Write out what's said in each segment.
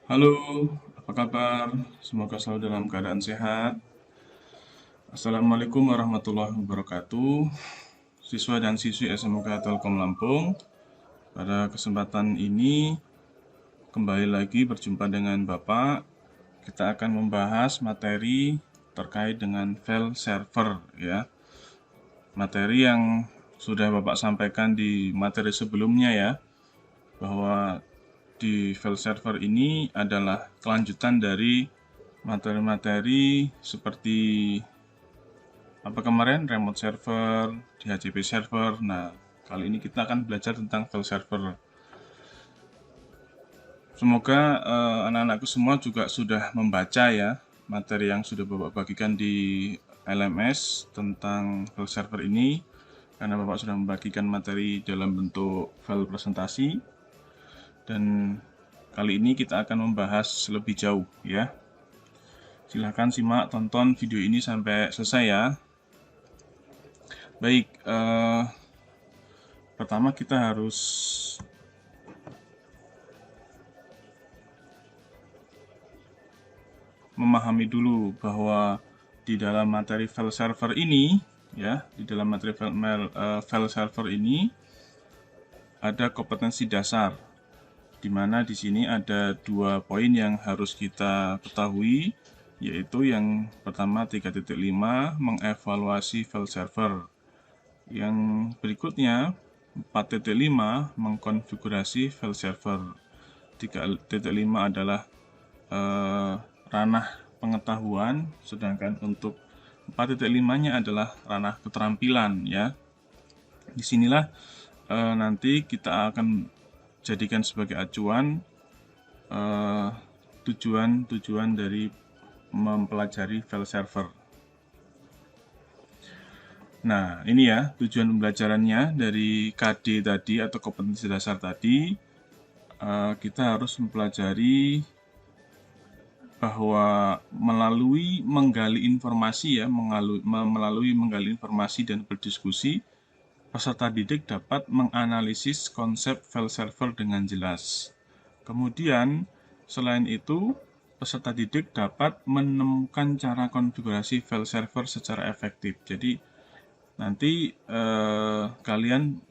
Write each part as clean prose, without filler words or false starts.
Halo, apa kabar? Semoga selalu dalam keadaan sehat. Assalamualaikum warahmatullahi wabarakatuh. Siswa dan siswi SMK Telkom Lampung. Pada kesempatan ini kembali lagi berjumpa dengan Bapak. Kita akan membahas materi terkait dengan file server ya. Materi yang sudah Bapak sampaikan di materi sebelumnya ya, bahwa di file server ini adalah kelanjutan dari materi-materi seperti apa kemarin remote server, DHCP server. Nah, kali ini kita akan belajar tentang file server. Semoga anak-anakku semua juga sudah membaca ya materi yang sudah Bapak bagikan di LMS tentang file server ini, karena Bapak sudah membagikan materi dalam bentuk file presentasi. Dan kali ini kita akan membahas lebih jauh ya. Silahkan simak, tonton video ini sampai selesai ya. Baik, pertama kita harus memahami dulu bahwa di dalam materi file server ini, ya, di dalam materi file server ini ada kompetensi dasar, di mana di sini ada 2 poin yang harus kita ketahui, yaitu yang pertama 3.5 mengevaluasi file server. Yang berikutnya 4.5 mengkonfigurasi file server. 3.5 adalah ranah pengetahuan, sedangkan untuk 4.5-nya adalah ranah keterampilan ya. Disinilah nanti kita akan jadikan sebagai acuan tujuan-tujuan dari mempelajari file server. Nah, ini ya tujuan pembelajarannya dari KD tadi atau kompetensi dasar tadi. Kita harus mempelajari bahwa melalui menggali informasi ya, melalui menggali informasi dan berdiskusi, peserta didik dapat menganalisis konsep file server dengan jelas. Kemudian, selain itu, peserta didik dapat menemukan cara konfigurasi file server secara efektif. Jadi, nanti kalian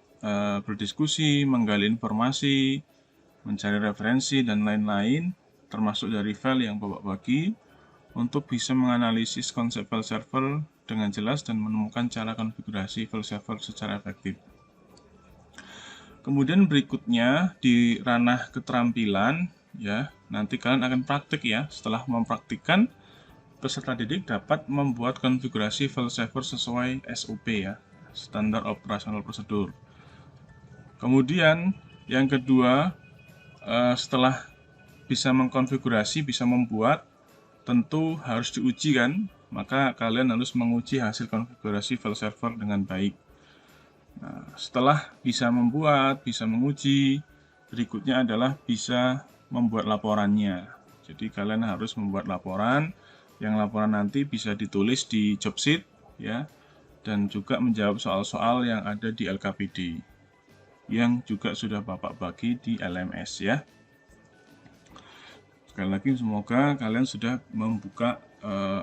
berdiskusi, menggali informasi, mencari referensi, dan lain-lain, termasuk dari file yang Bapak bagi, untuk bisa menganalisis konsep file server dengan jelas dan menemukan cara konfigurasi file server secara efektif. Kemudian berikutnya di ranah keterampilan, ya, nanti kalian akan praktik ya. Setelah mempraktikkan, peserta didik dapat membuat konfigurasi file server sesuai SOP ya, Standard Operational Procedure. Kemudian yang kedua, setelah bisa mengkonfigurasi, bisa membuat, tentu harus diuji kan, maka kalian harus menguji hasil konfigurasi file server dengan baik. Nah, setelah bisa membuat, bisa menguji, berikutnya adalah bisa membuat laporannya. Jadi kalian harus membuat laporan, yang laporan nanti bisa ditulis di job sheet ya, dan juga menjawab soal-soal yang ada di LKPD yang juga sudah Bapak bagi di LMS ya. Sekali lagi semoga kalian sudah membuka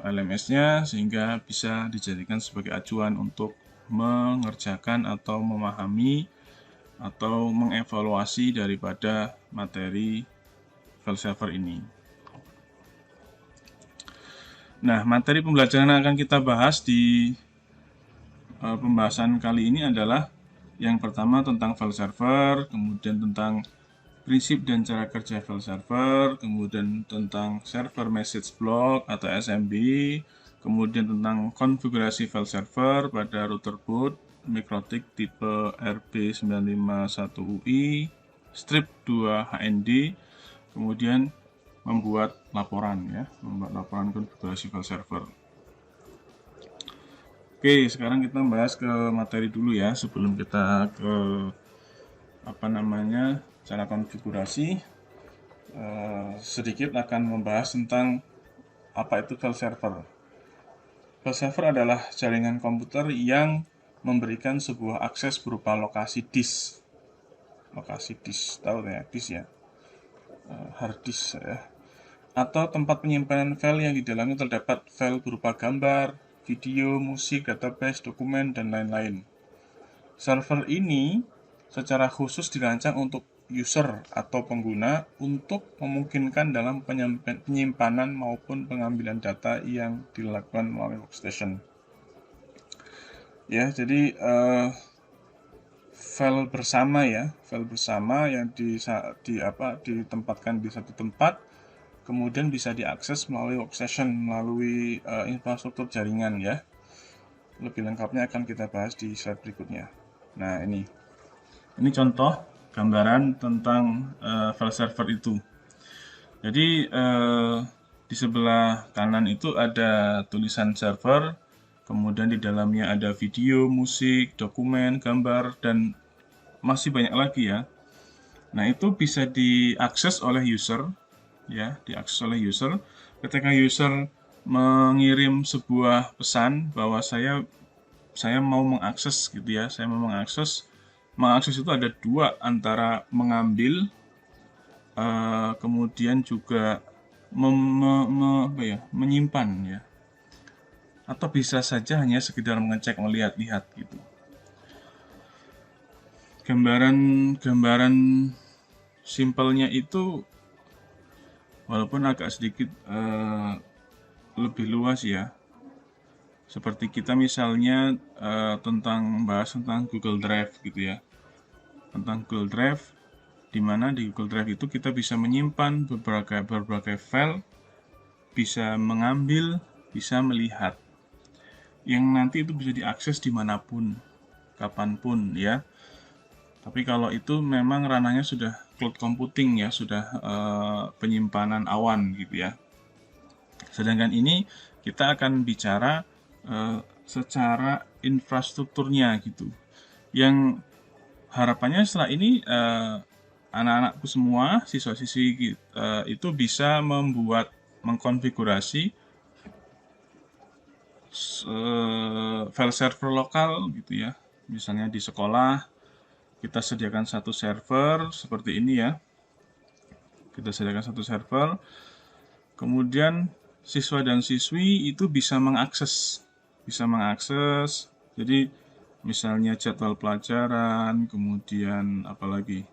LMS-nya sehingga bisa dijadikan sebagai acuan untuk mengerjakan atau memahami atau mengevaluasi daripada materi file server ini. Nah, materi pembelajaran yang akan kita bahas di pembahasan kali ini adalah yang pertama tentang file server, kemudian tentang prinsip dan cara kerja file server, kemudian tentang server message block atau SMB, kemudian tentang konfigurasi file server pada router boot MikroTik tipe RB951UI, strip 2 HND, kemudian membuat laporan ya, membuat laporan konfigurasi file server. Oke, sekarang kita bahas ke materi dulu ya, sebelum kita ke cara konfigurasi. Sedikit akan membahas tentang apa itu file server. File server adalah jaringan komputer yang memberikan sebuah akses berupa lokasi disk. Lokasi disk, tahu ya, disk ya, hard disk ya. atau tempat penyimpanan file yang di dalamnya terdapat file berupa gambar, video, musik, database, dokumen, dan lain-lain. Server ini secara khusus dirancang untuk user atau pengguna untuk memungkinkan dalam penyimpanan maupun pengambilan data yang dilakukan melalui workstation. Ya, jadi file bersama yang ditempatkan di satu tempat, kemudian bisa diakses melalui workstation, melalui infrastruktur jaringan ya. Lebih lengkapnya akan kita bahas di slide berikutnya. Nah, ini contoh gambaran tentang file server itu. Jadi di sebelah kanan itu ada tulisan server, kemudian di dalamnya ada video, musik, dokumen, gambar, dan masih banyak lagi ya. Nah, itu bisa diakses oleh user ya, ketika user mengirim sebuah pesan bahwa saya mau mengakses gitu ya, mengakses itu ada dua, antara mengambil kemudian juga menyimpan ya, atau bisa saja hanya sekedar mengecek, melihat-lihat gitu. Gambaran simpelnya itu walaupun agak sedikit lebih luas ya, seperti kita misalnya bahas tentang Google Drive gitu ya, tentang Google Drive, di mana di Google Drive itu kita bisa menyimpan berbagai file, bisa mengambil, bisa melihat, yang nanti itu bisa diakses dimanapun, kapanpun ya. Tapi kalau itu memang ranahnya sudah cloud computing ya, sudah penyimpanan awan gitu ya. Sedangkan ini kita akan bicara secara infrastrukturnya gitu. Yang harapannya setelah ini anak-anakku semua, siswa-siswi itu bisa mengkonfigurasi file server lokal gitu ya. Misalnya di sekolah kita sediakan satu server seperti ini ya. Kita sediakan satu server, kemudian siswa dan siswi itu bisa mengakses. Jadi misalnya jadwal pelajaran, kemudian apalagi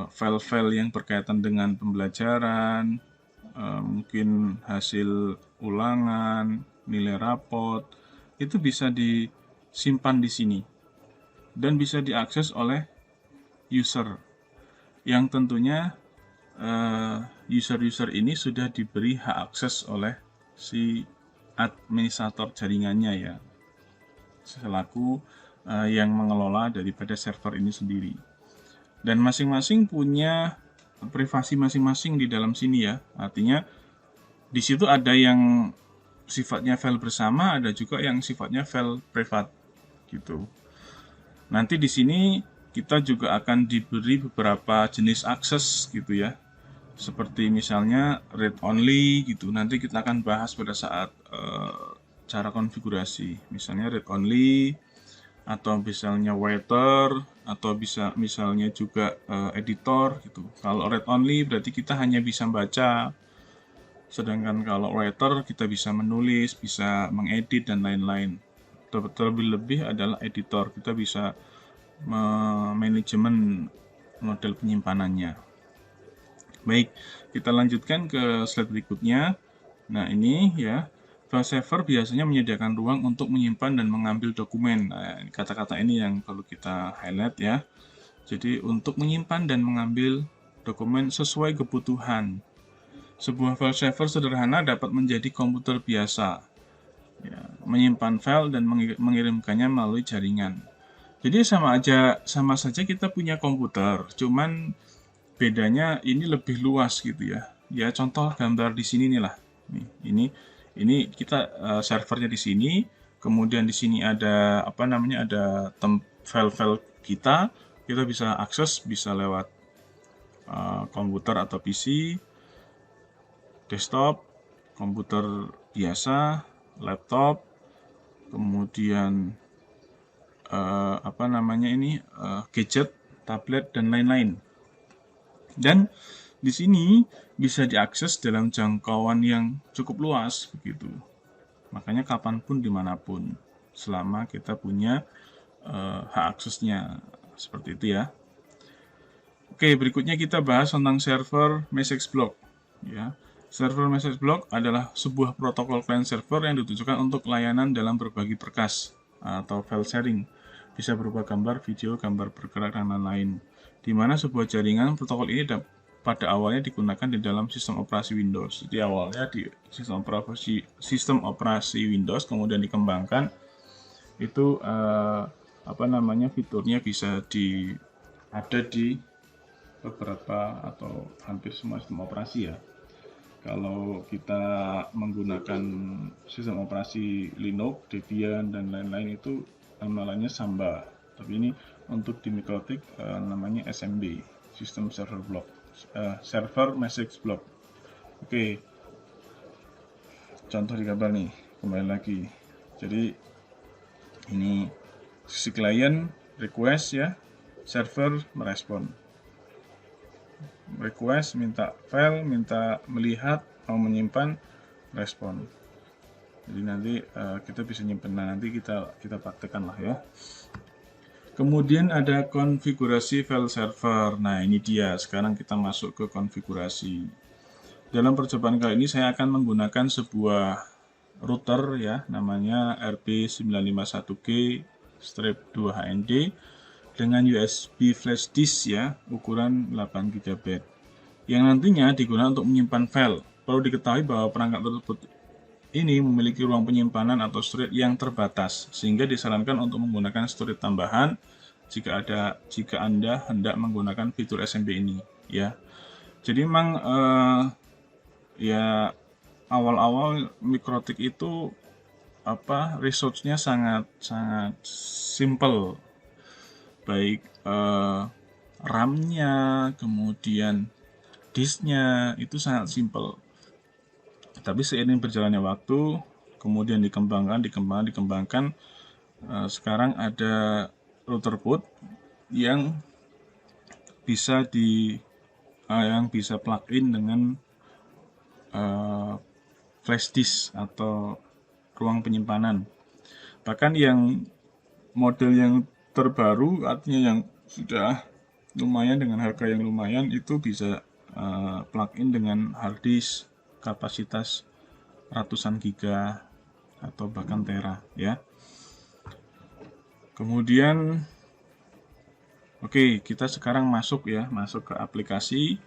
file-file yang berkaitan dengan pembelajaran, mungkin hasil ulangan, nilai rapot, itu bisa disimpan di sini dan bisa diakses oleh user, yang tentunya user-user ini sudah diberi hak akses oleh si administrator jaringannya ya, selaku yang mengelola daripada server ini sendiri. Dan masing-masing punya privasi masing-masing di dalam sini ya. Artinya di situ ada yang sifatnya file bersama, ada juga yang sifatnya file privat gitu. Nanti di sini kita juga akan diberi beberapa jenis akses gitu ya. Seperti misalnya read only gitu. Nanti kita akan bahas pada saat cara konfigurasi. Misalnya read only, atau misalnya waiter, atau bisa misalnya juga editor gitu. Kalau read only berarti kita hanya bisa baca. Sedangkan kalau writer kita bisa menulis, bisa mengedit dan lain-lain. Terlebih-lebih adalah editor, kita bisa manajemen model penyimpanannya. Baik, kita lanjutkan ke slide berikutnya. Nah, ini ya, file server biasanya menyediakan ruang untuk menyimpan dan mengambil dokumen. Nah, kata-kata ini yang perlu kita highlight ya. Jadi, untuk menyimpan dan mengambil dokumen sesuai kebutuhan. Sebuah file server sederhana dapat menjadi komputer biasa, ya, menyimpan file dan mengirimkannya melalui jaringan. Jadi sama saja kita punya komputer, cuman bedanya ini lebih luas gitu ya. Ya, contoh gambar di sini nih lah. Ini kita servernya di sini, kemudian di sini ada ada file-file kita bisa akses, bisa lewat komputer atau PC, desktop, komputer biasa, laptop, kemudian gadget, tablet dan lain-lain. Dan di sini bisa diakses dalam jangkauan yang cukup luas begitu. Makanya kapanpun dimanapun selama kita punya hak aksesnya seperti itu ya. Oke, berikutnya kita bahas tentang server message block ya. Server message block adalah sebuah protokol client server yang ditujukan untuk layanan dalam berbagi berkas atau file sharing. Bisa berupa gambar, video, gambar bergerak, dan lain-lain. Di mana sebuah jaringan protokol ini pada awalnya digunakan di dalam sistem operasi Windows. Jadi awalnya di sistem operasi Windows, kemudian dikembangkan itu fiturnya bisa ada di beberapa atau hampir semua sistem operasi ya. Kalau kita menggunakan sistem operasi Linux, Debian, dan lain-lain itu namanya Samba. Tapi ini untuk di Mikrotik namanya SMB, System Server Block, Server Message Block. Oke, contoh di gambar nih, kembali lagi. Jadi ini sisi klien request ya, server merespon. Request minta file, minta melihat, mau menyimpan, respon. Jadi nanti kita bisa nyimpan. Nah, nanti kita praktekkan lah ya. Kemudian ada konfigurasi file server. Nah, ini dia. Sekarang kita masuk ke konfigurasi. Dalam percobaan kali ini saya akan menggunakan sebuah router ya, namanya RP951G-2HND dengan USB flash disk ya, ukuran 8 GB yang nantinya digunakan untuk menyimpan file. Perlu diketahui bahwa perangkat tersebut ini memiliki ruang penyimpanan atau storage yang terbatas, sehingga disarankan untuk menggunakan storage tambahan jika Anda hendak menggunakan fitur SMB ini ya. Jadi memang ya awal-awal Mikrotik itu resource-nya sangat simple, baik RAM-nya, kemudian disknya itu sangat simple. Tapi seiring berjalannya waktu, kemudian dikembangkan, sekarang ada router boot yang bisa plug-in dengan flash disk atau ruang penyimpanan. Bahkan yang model yang terbaru, artinya yang sudah lumayan dengan harga yang lumayan, itu bisa plug-in dengan hard disk kapasitas ratusan giga atau bahkan tera ya. Kemudian kita sekarang masuk ke aplikasi.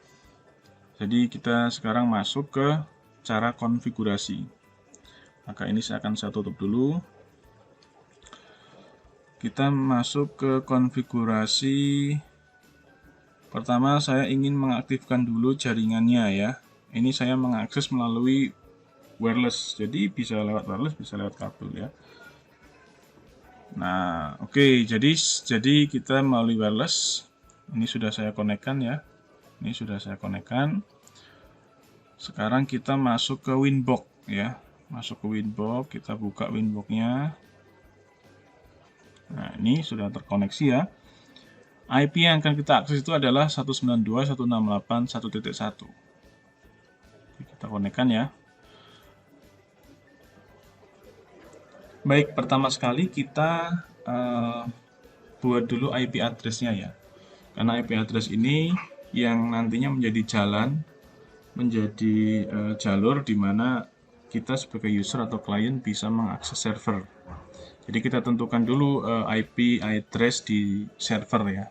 Jadi kita sekarang masuk ke cara konfigurasi. Maka ini saya tutup dulu. Kita masuk ke konfigurasi. Pertama saya ingin mengaktifkan dulu jaringannya ya. Ini saya mengakses melalui wireless. Jadi bisa lewat wireless, bisa lewat kabel ya. Nah, jadi kita melalui wireless. Ini sudah saya konekkan ya. Sekarang kita masuk ke Winbox ya. Kita buka Winbox-nya. Nah, ini sudah terkoneksi ya. IP yang akan kita akses itu adalah 192.168.1.1. Kita konekkan ya. Baik, pertama sekali kita buat dulu IP address-nya ya. Karena IP address ini yang nantinya menjadi jalur di mana kita sebagai user atau klien bisa mengakses server. Jadi kita tentukan dulu IP address di server ya.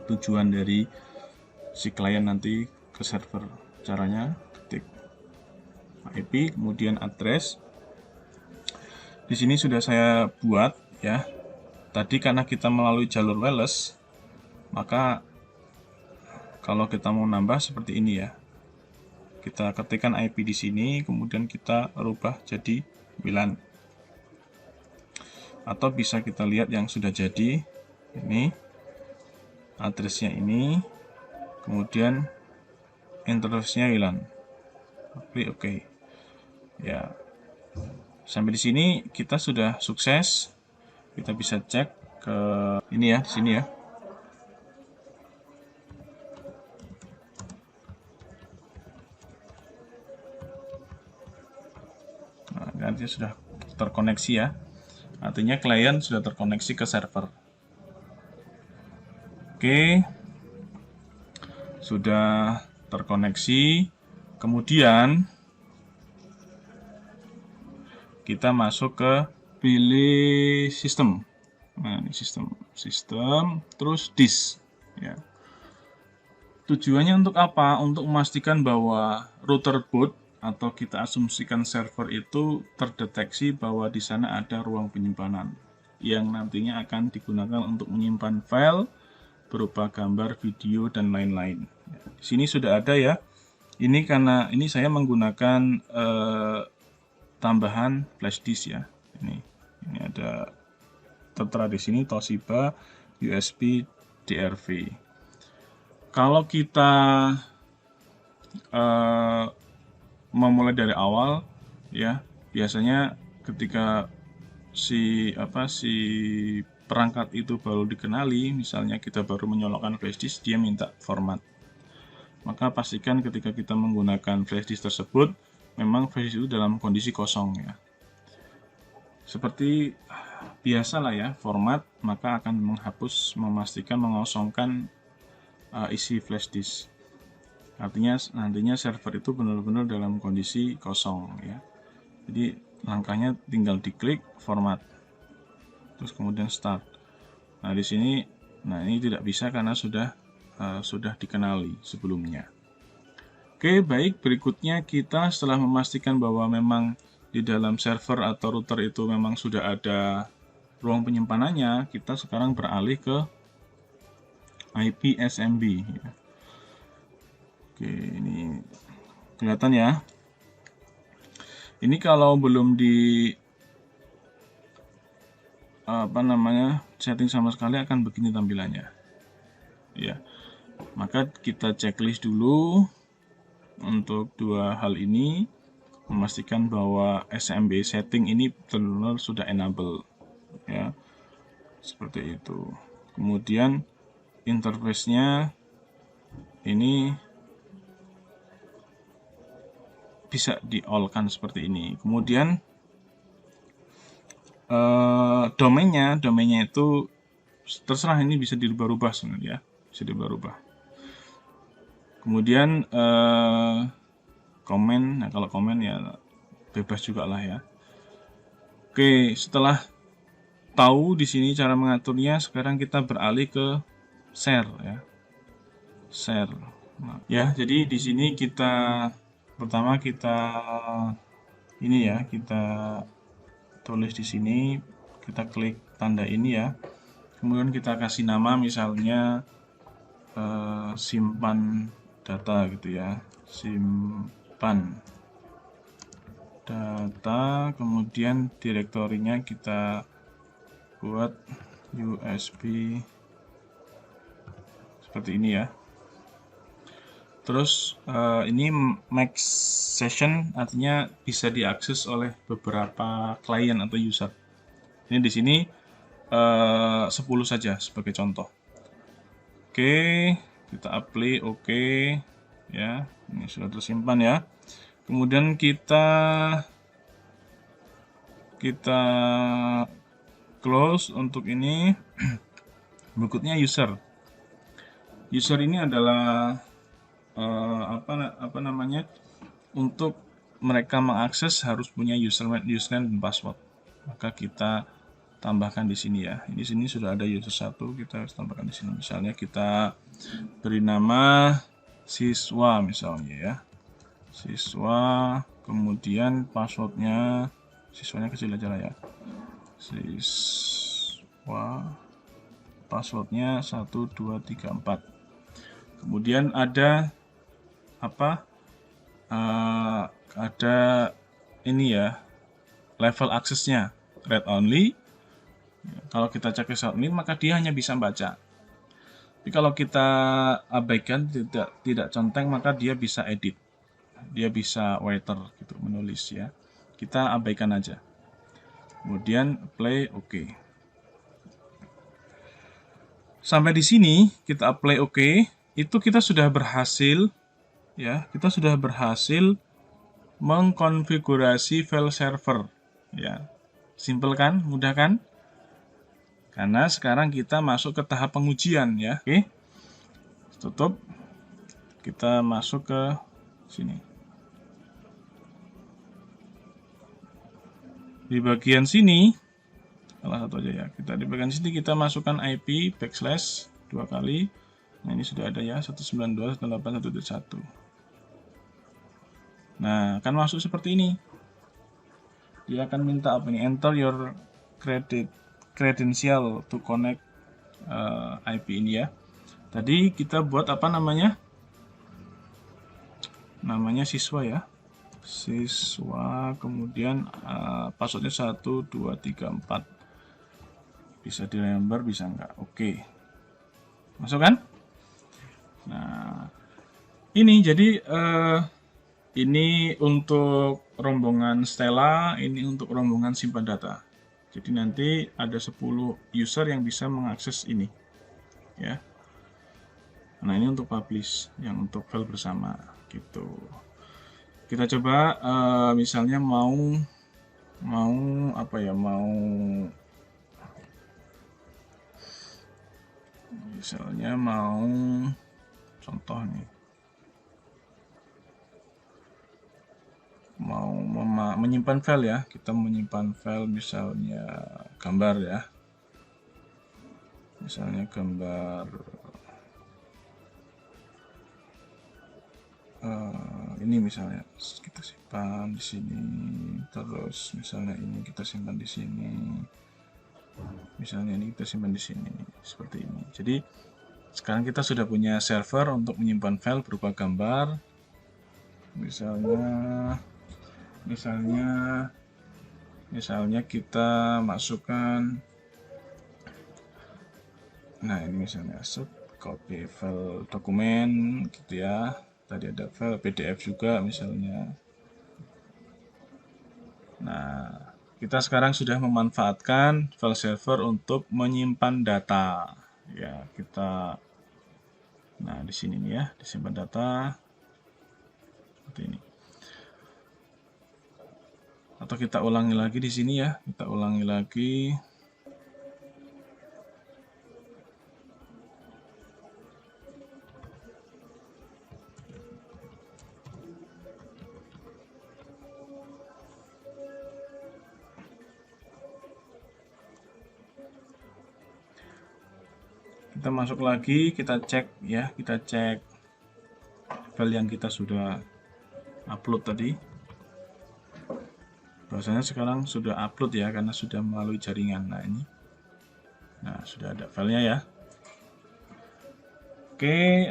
Tujuan dari si klien nanti ke server. Caranya ketik IP kemudian address. Di sini sudah saya buat ya. Tadi karena kita melalui jalur wireless, maka kalau kita mau nambah seperti ini ya. Kita ketikkan IP di sini, kemudian kita rubah jadi WLAN. Atau bisa kita lihat yang sudah jadi. Ini addressnya ini, kemudian interface-nya WLAN. Oke. Ya. Sampai di sini kita sudah sukses. Kita bisa cek ke ini ya, sini ya. dia sudah terkoneksi ya. Artinya klien sudah terkoneksi ke server. Oke, sudah terkoneksi. Kemudian kita masuk ke pilih sistem. Nah, ini sistem, terus disk. Ya. Tujuannya untuk apa? Untuk memastikan bahwa router boot atau kita asumsikan server itu terdeteksi bahwa di sana ada ruang penyimpanan yang nantinya akan digunakan untuk menyimpan file berupa gambar, video, dan lain-lain. Di sini sudah ada ya. Ini karena ini saya menggunakan tambahan flash disk ya. Ini ada tertera di sini Toshiba USB DRV. Kalau kita memulai dari awal ya, biasanya ketika si perangkat itu baru dikenali, misalnya kita baru menyolokkan flash disk, dia minta format. Maka pastikan ketika kita menggunakan flash disk tersebut, memang flash disk itu dalam kondisi kosong ya. Seperti biasalah ya, format maka akan menghapus, memastikan mengosongkan isi flash disk. Artinya nantinya server itu benar-benar dalam kondisi kosong ya. Jadi langkahnya tinggal diklik format, terus kemudian start. Nah di sini, ini tidak bisa karena sudah dikenali sebelumnya. Oke, baik, berikutnya kita setelah memastikan bahwa memang di dalam server atau router itu memang sudah ada ruang penyimpanannya, kita sekarang beralih ke IP SMB. Oke, ini kelihatan ya. Ini kalau belum di setting sama sekali akan begini tampilannya. Ya. Maka kita checklist dulu untuk dua hal ini, memastikan bahwa SMB setting ini benar-benar sudah enable ya. Seperti itu. Kemudian interface-nya ini bisa di-all-kan seperti ini. Kemudian domainnya itu terserah, ini bisa dirubah-rubah sebenarnya, bisa dirubah-rubah. Kemudian komen, nah kalau komen ya bebas juga lah ya. Oke, setelah tahu di sini cara mengaturnya, sekarang kita beralih ke share ya. Share. Nah, ya, jadi di sini pertama kita tulis di sini, kita klik tanda ini ya. Kemudian kita kasih nama, misalnya simpan data gitu ya. Simpan data, kemudian direktorinya kita buat USB seperti ini ya. Terus ini max session, artinya bisa diakses oleh beberapa klien atau user. Ini di sini 10 saja sebagai contoh. Oke, kita apply oke ya. Ini sudah tersimpan ya. Kemudian kita close untuk ini. Berikutnya user. User ini adalah untuk mereka mengakses harus punya username dan password. Maka kita tambahkan di sini ya. Di sini sudah ada user 1, kita harus tambahkan di sini. Misalnya kita beri nama siswa misalnya ya. Siswa, kemudian passwordnya, siswanya kecil aja lah ya. Siswa, passwordnya 1, 2, 3, 4. Kemudian ada ada ini ya, level aksesnya read only. Kalau kita cek read only, maka dia hanya bisa baca. Tapi kalau kita abaikan, tidak centang, maka dia bisa edit, dia bisa writer gitu, menulis ya. Kita abaikan aja. Kemudian play oke. Sampai di sini kita apply oke, itu kita sudah berhasil ya, kita sudah berhasil mengkonfigurasi file server Ya, simple kan, mudah kan? Karena sekarang kita masuk ke tahap pengujian ya. Oke. Tutup. Kita masuk ke sini. Di bagian sini, salah satu aja ya. Kita di bagian sini kita masukkan IP backslash 2 kali. Nah, ini sudah ada ya, 192.168.1.1. Nah, akan masuk seperti ini. Dia akan minta apa ini? Enter your credential to connect IP ini ya. Tadi kita buat apa namanya? Namanya siswa ya. Siswa, kemudian passwordnya 1, 2, 3, 4. Bisa diremember, bisa enggak. Oke. Masuk kan? Nah, ini jadi ini untuk rombongan Stella, ini untuk rombongan simpan data. Jadi nanti ada 10 user yang bisa mengakses ini. Ya. Nah, ini untuk publish, yang untuk file bersama gitu. Kita coba misalnya mau apa ya? Misalnya mau contoh nih. Mau menyimpan file ya, kita menyimpan file misalnya gambar ya, misalnya gambar ini misalnya kita simpan di sini, terus misalnya ini kita simpan di sini, misalnya ini kita simpan di sini, seperti ini. Jadi sekarang kita sudah punya server untuk menyimpan file berupa gambar, misalnya kita masukkan, nah ini misalnya copy file dokumen gitu ya, tadi ada file PDF juga misalnya. Nah, kita sekarang sudah memanfaatkan file server untuk menyimpan data ya. Nah di sini nih ya, disimpan data seperti ini. Atau kita ulangi lagi di sini ya, kita ulangi lagi. Kita masuk lagi, kita cek ya, kita cek file yang kita sudah upload tadi. Bahwasanya sekarang sudah upload ya, karena sudah melalui jaringan. Nah ini, nah sudah ada filenya ya. Oke,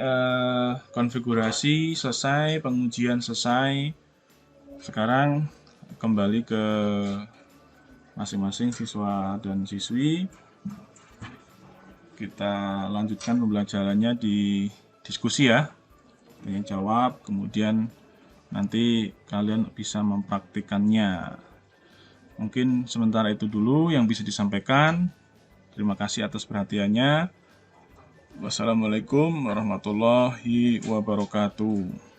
konfigurasi selesai, pengujian selesai. Sekarang kembali ke masing-masing siswa dan siswi. Kita lanjutkan pembelajarannya di diskusi ya, tanya jawab, kemudian nanti kalian bisa mempraktikannya. Mungkin sementara itu dulu yang bisa disampaikan. Terima kasih atas perhatiannya. Wassalamualaikum warahmatullahi wabarakatuh.